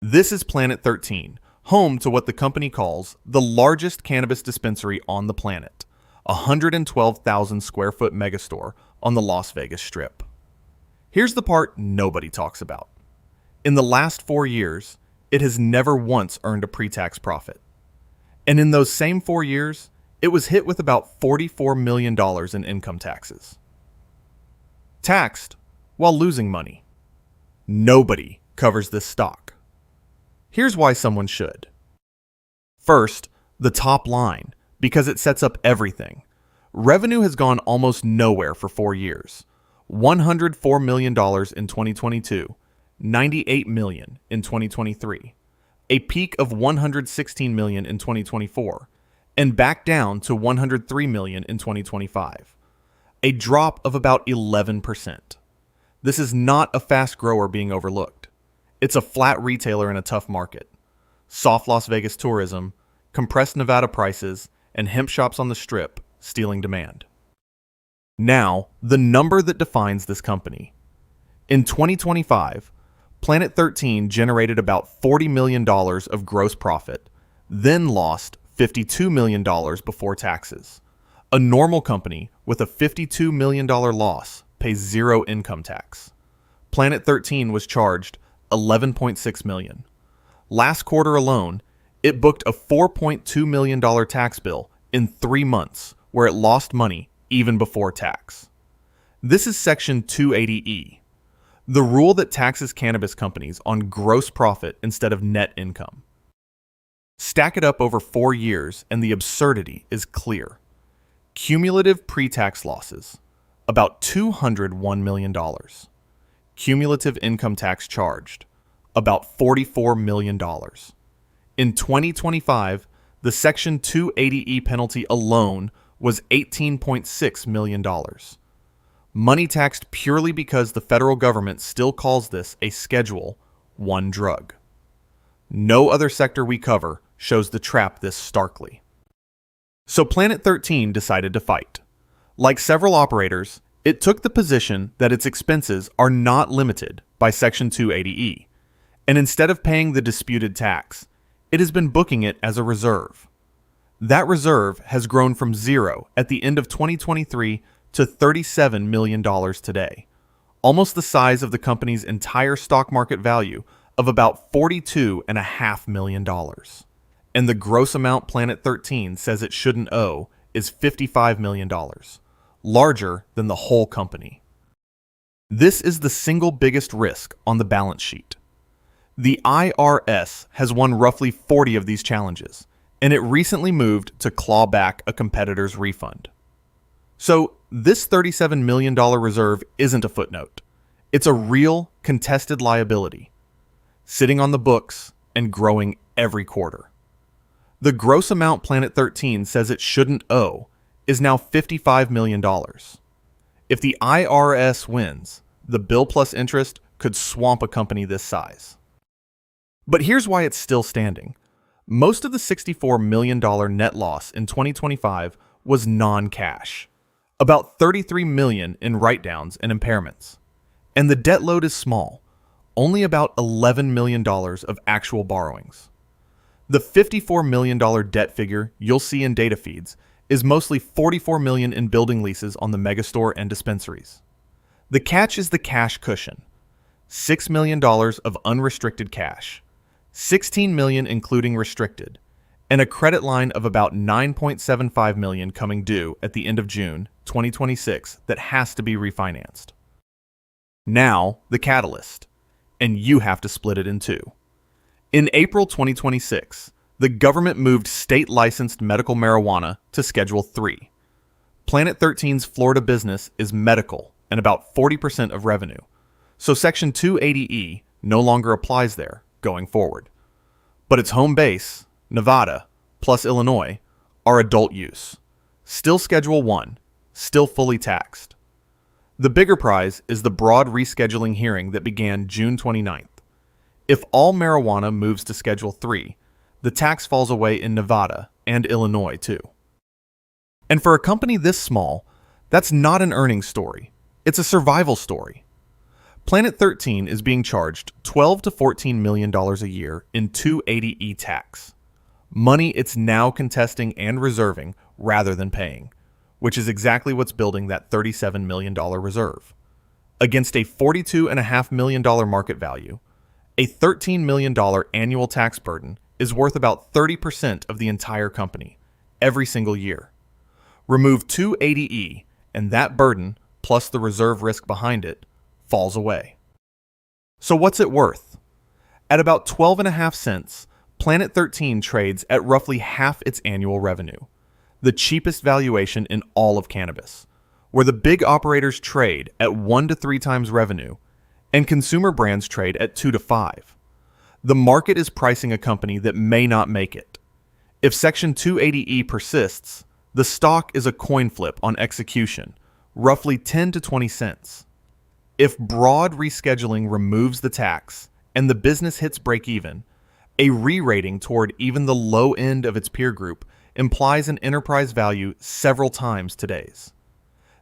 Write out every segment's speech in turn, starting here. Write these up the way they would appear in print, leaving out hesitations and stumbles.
This is Planet 13, home to what the company calls the largest cannabis dispensary on the planet, a 112,000 square foot megastore on the Las Vegas Strip. Here's the part nobody talks about. In the last 4 years, it has never once earned a pre-tax profit. And in those same 4 years, it was hit with about $44 million in income taxes. Taxed while losing money. Nobody covers this stock. Here's why someone should. First, the top line, because it sets up everything. Revenue has gone almost nowhere for 4 years. $104 million in 2022, $98 million in 2023, a peak of $116 million in 2024, and back down to $103 million in 2025. A drop of about 11%. This is not a fast grower being overlooked. It's a flat retailer in a tough market. Soft Las Vegas tourism, compressed Nevada prices, and hemp shops on the Strip stealing demand. Now, the number that defines this company. In 2025, Planet 13 generated about $40 million of gross profit, then lost $52 million before taxes. A normal company with a $52 million loss pays zero income tax. Planet 13 was charged $11.6 million. Last quarter alone, it booked a $4.2 million tax bill in 3 months where it lost money even before tax. This is Section 280E, the rule that taxes cannabis companies on gross profit instead of net income. Stack it up over 4 years and the absurdity is clear. Cumulative pre-tax losses, about $201 million. Cumulative income tax charged, about $44 million. In 2025, the Section 280E penalty alone was $18.6 million. Money taxed purely because the federal government still calls this a Schedule I drug. No other sector we cover shows the trap this starkly. So Planet 13 decided to fight. Like several operators, it took the position that its expenses are not limited by Section 280E, and instead of paying the disputed tax, it has been booking it as a reserve. That reserve has grown from zero at the end of 2023 to $37 million today, almost the size of the company's entire stock market value of about $42.5 million. And the gross amount Planet 13 says it shouldn't owe is $55 million, larger than the whole company. This is the single biggest risk on the balance sheet. The IRS has won roughly 40 of these challenges, and it recently moved to claw back a competitor's refund. So this $37 million reserve isn't a footnote. It's a real contested liability, sitting on the books and growing every quarter. The gross amount Planet 13 says it shouldn't owe is now $55 million. If the IRS wins, the bill plus interest could swamp a company this size. But here's why it's still standing. Most of the $64 million net loss in 2025 was non-cash. About $33 million in write-downs and impairments. And the debt load is small, only about $11 million of actual borrowings. The $54 million debt figure you'll see in data feeds is mostly $44 million in building leases on the megastore and dispensaries. The catch is the cash cushion. $6 million of unrestricted cash, $16 million including restricted, and a credit line of about $9.75 million coming due at the end of June 2026 that has to be refinanced. Now, the catalyst, and you have to split it in two. In April 2026, the government moved state-licensed medical marijuana to Schedule III. Planet 13's Florida business is medical and about 40% of revenue, so Section 280E no longer applies there going forward. But its home base, Nevada, plus Illinois, are adult use. Still Schedule I, still fully taxed. The bigger prize is the broad rescheduling hearing that began June 29th. If all marijuana moves to Schedule III, the tax falls away in Nevada and Illinois too. And for a company this small, that's not an earnings story. It's a survival story. Planet 13 is being charged $12 to $14 million a year in 280E tax. Money it's now contesting and reserving rather than paying, which is exactly what's building that $37 million reserve. Against a $42.5 million market value, a $13 million annual tax burden is worth about 30% of the entire company, every single year. Remove 280E, and that burden, plus the reserve risk behind it, falls away. So what's it worth? At about 12.5 cents, Planet 13 trades at roughly half its annual revenue, the cheapest valuation in all of cannabis, where the big operators trade at 1 to 3 times revenue, and consumer brands trade at 2 to 5. The market is pricing a company that may not make it. If Section 280E persists, the stock is a coin flip on execution, roughly 10 to 20 cents. If broad rescheduling removes the tax and the business hits break even, a re-rating toward even the low end of its peer group implies an enterprise value several times today's.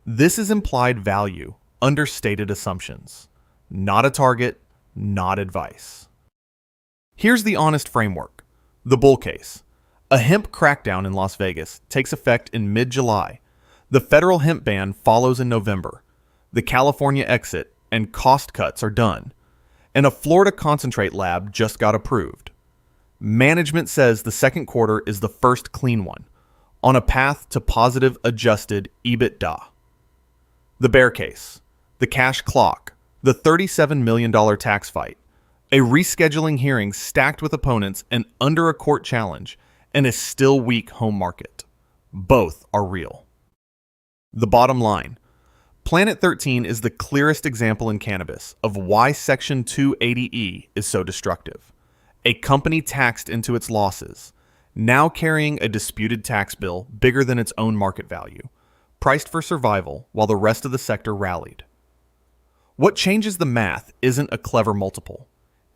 This is implied value, understated assumptions. Not a target, not advice. Here's the honest framework. The bull case. A hemp crackdown in Las Vegas takes effect in mid-July. The federal hemp ban follows in November. The California exit and cost cuts are done. And a Florida concentrate lab just got approved. Management says the second quarter is the first clean one, on a path to positive adjusted EBITDA. The bear case, the cash clock, the $37 million tax fight, a rescheduling hearing stacked with opponents and under a court challenge, and a still weak home market. Both are real. The bottom line, Planet 13 is the clearest example in cannabis of why Section 280E is so destructive. A company taxed into its losses, now carrying a disputed tax bill bigger than its own market value, priced for survival while the rest of the sector rallied. What changes the math isn't a clever multiple.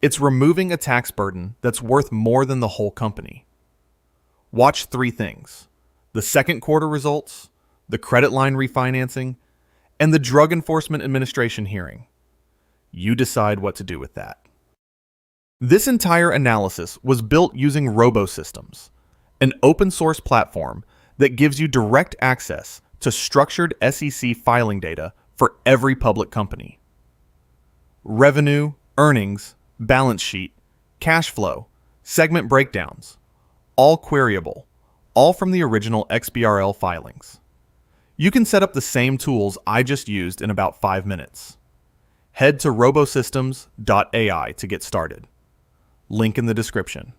It's removing a tax burden that's worth more than the whole company. Watch 3 things: the second quarter results, the credit line refinancing, and the Drug Enforcement Administration hearing. You decide what to do with that. This entire analysis was built using RoboSystems, an open source platform that gives you direct access to structured SEC filing data for every public company. Revenue, earnings, balance sheet, cash flow, segment breakdowns, all queryable, all from the original XBRL filings. You can set up the same tools I just used in about 5 minutes. Head to robosystems.ai to get started. Link in the description.